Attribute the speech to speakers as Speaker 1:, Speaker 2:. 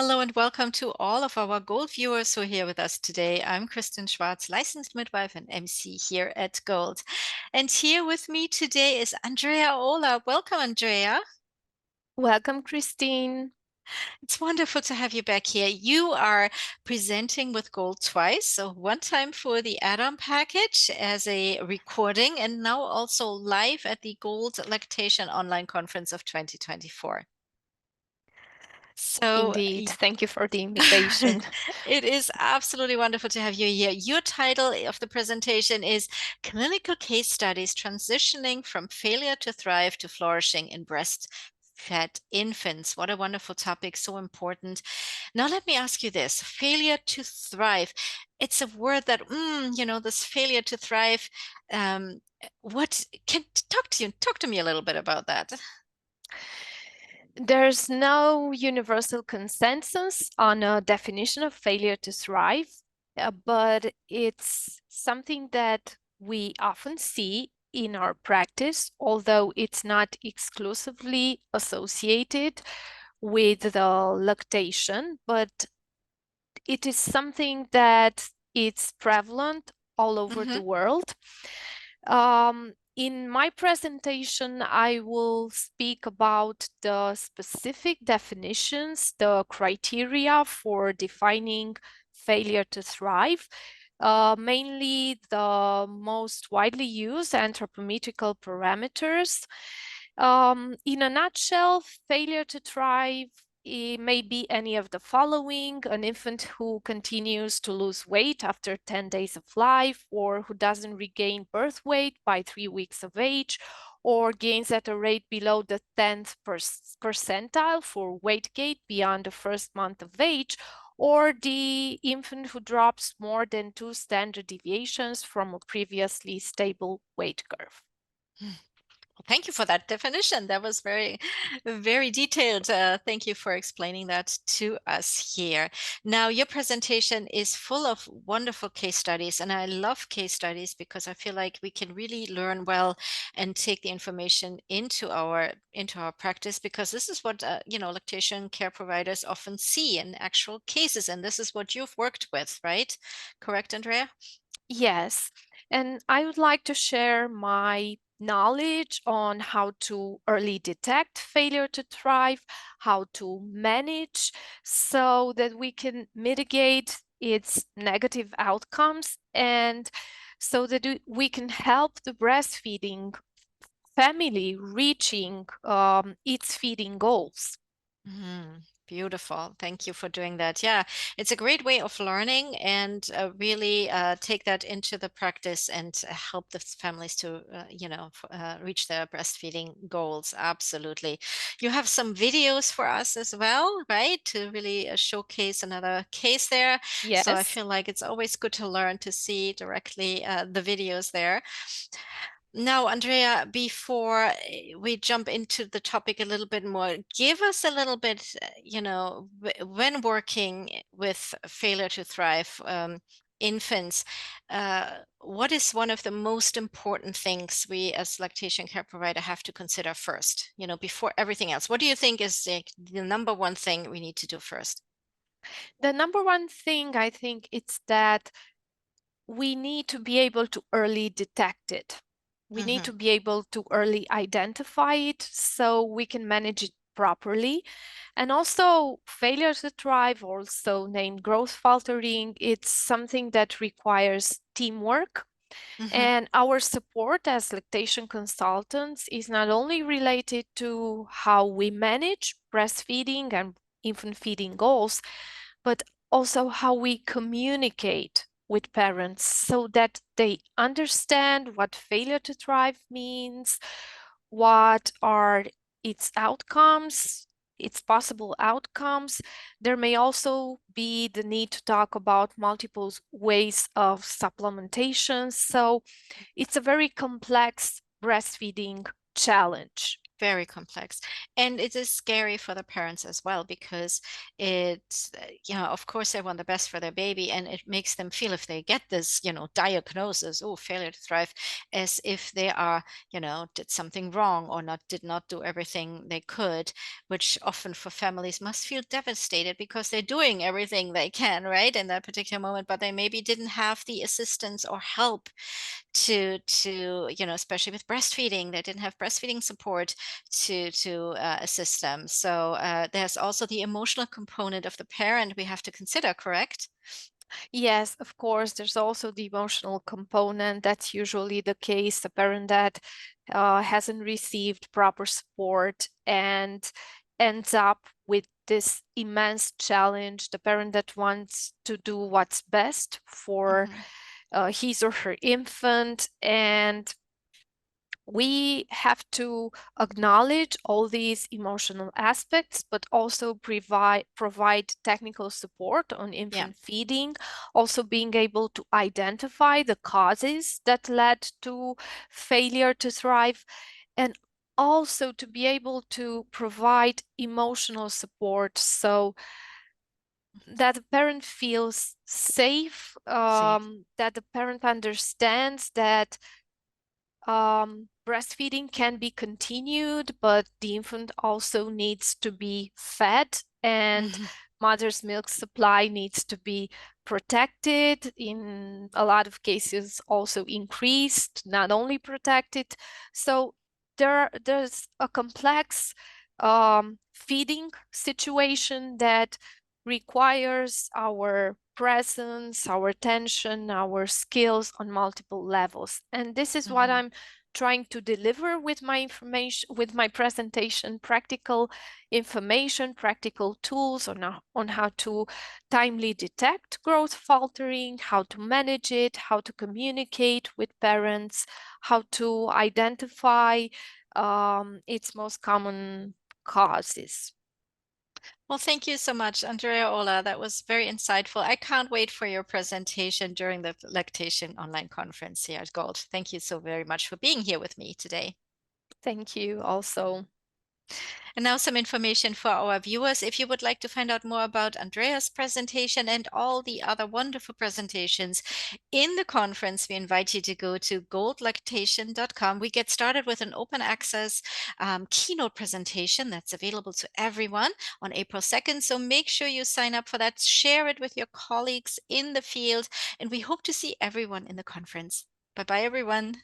Speaker 1: Hello and welcome to all of our Gold viewers who are here with us today. I'm Kristen Schwartz, licensed midwife and MC here at Gold. And here with me today is Andreea Ola. Welcome, Andreea.
Speaker 2: Welcome, Christine.
Speaker 1: It's wonderful to have you back here. You are presenting with Gold twice, so one time for the add-on package as a recording, and now also live at the Gold Lactation Online Conference of 2024. So
Speaker 2: Indeed, thank you for the invitation.
Speaker 1: it is absolutely wonderful to have you here. Your title of the presentation is Clinical Case Studies Transitioning from Failure to Thrive to Flourishing in Breastfed Infants. What a wonderful topic, so important. Now let me ask you this, failure to thrive. It's a word that, this failure to thrive, what can talk to me a little bit about that.
Speaker 2: There's no universal consensus on a definition of failure to thrive, but it's something that we often see in our practice, although it's not exclusively associated with the lactation, but it is something that it's prevalent all over the world. In my presentation, I will speak about the specific definitions, the criteria for defining failure to thrive, mainly the most widely used anthropometrical parameters. In a nutshell, failure to thrive, it may be any of the following: an infant who continues to lose weight after 10 days of life, or who doesn't regain birth weight by 3 weeks of age, or gains at a rate below the 10th percentile for weight gain beyond the first month of age, or the infant who drops more than 2 standard deviations from a previously stable weight curve.
Speaker 1: Thank you for that definition. That was very, very detailed. Thank you for explaining that to us here. Now, your presentation is full of wonderful case studies, and I love case studies because I feel like we can really learn well and take the information into our practice, because this is what lactation care providers often see in actual cases, and this is what you've worked with, right? Correct, Andreea?
Speaker 2: Yes, and I would like to share my knowledge on how to early detect failure to thrive, how to manage so that we can mitigate its negative outcomes, and so that we can help the breastfeeding family reaching its feeding goals.
Speaker 1: Beautiful. Thank you for doing that. Yeah, it's a great way of learning, and really take that into the practice and help the families to, reach their breastfeeding goals. Absolutely. You have some videos for us as well, right? To really showcase another case there. So I
Speaker 2: Yes.
Speaker 1: feel like it's always good to learn to see directly the videos there. Now, Andreea, before we jump into the topic a little bit more, give us a little bit, when working with failure to thrive infants, what is one of the most important things we as lactation care provider have to consider first, before everything else? What do you think is the number one thing we need to do first?
Speaker 2: The number one thing I think it's that we need to be able to early detect it. We need to be able to early identify it so we can manage it properly. And also, failure to thrive, also named growth faltering, it's something that requires teamwork. And our support as lactation consultants is not only related to how we manage breastfeeding and infant feeding goals, but also how we communicate with parents so that they understand what failure to thrive means, what are its outcomes, its possible outcomes. There may also be the need to talk about multiple ways of supplementation. So it's a very complex breastfeeding challenge.
Speaker 1: Very complex. And it is scary for the parents as well because of course, they want the best for their baby, and it makes them feel if they get this, diagnosis, oh, failure to thrive, as if they are, did something wrong or did not do everything they could, which often for families must feel devastated because they're doing everything they can, right, in that particular moment, but they maybe didn't have the assistance or help especially with breastfeeding, they didn't have breastfeeding support to assist them. So there's also the emotional component of the parent we have to consider, correct?
Speaker 2: Yes, of course, there's also the emotional component. That's usually the case. The parent that hasn't received proper support and ends up with this immense challenge. The parent that wants to do what's best for
Speaker 1: Hmm.
Speaker 2: his or her infant, and we have to acknowledge all these emotional aspects, but also provide technical support on
Speaker 1: Yeah.
Speaker 2: infant feeding, also being able to identify the causes that led to failure to thrive, and also to be able to provide emotional support so that the parent feels safe,
Speaker 1: Safe.
Speaker 2: that the parent understands that breastfeeding can be continued, but the infant also needs to be fed, and
Speaker 1: Hmm.
Speaker 2: mother's milk supply needs to be protected, in a lot of cases also increased, not only protected. So there's a complex feeding situation that requires our presence, our attention, our skills on multiple levels. And this is what
Speaker 1: Hmm.
Speaker 2: I'm trying to deliver with my information, with my presentation: practical information, practical tools on how to timely detect growth faltering, how to manage it, how to communicate with parents, how to identify its most common causes.
Speaker 1: Well, thank you so much, Andrea Ola. That was very insightful. I can't wait for your presentation during the Lactation online conference here at Gold. Thank you so very much for being here with me today.
Speaker 2: Thank you also.
Speaker 1: And now some information for our viewers. If you would like to find out more about Andrea's presentation and all the other wonderful presentations in the conference, we invite you to go to goldlactation.com. We get started with an open access keynote presentation that's available to everyone on April 2nd. So make sure you sign up for that, share it with your colleagues in the field, and we hope to see everyone in the conference. Bye bye, everyone.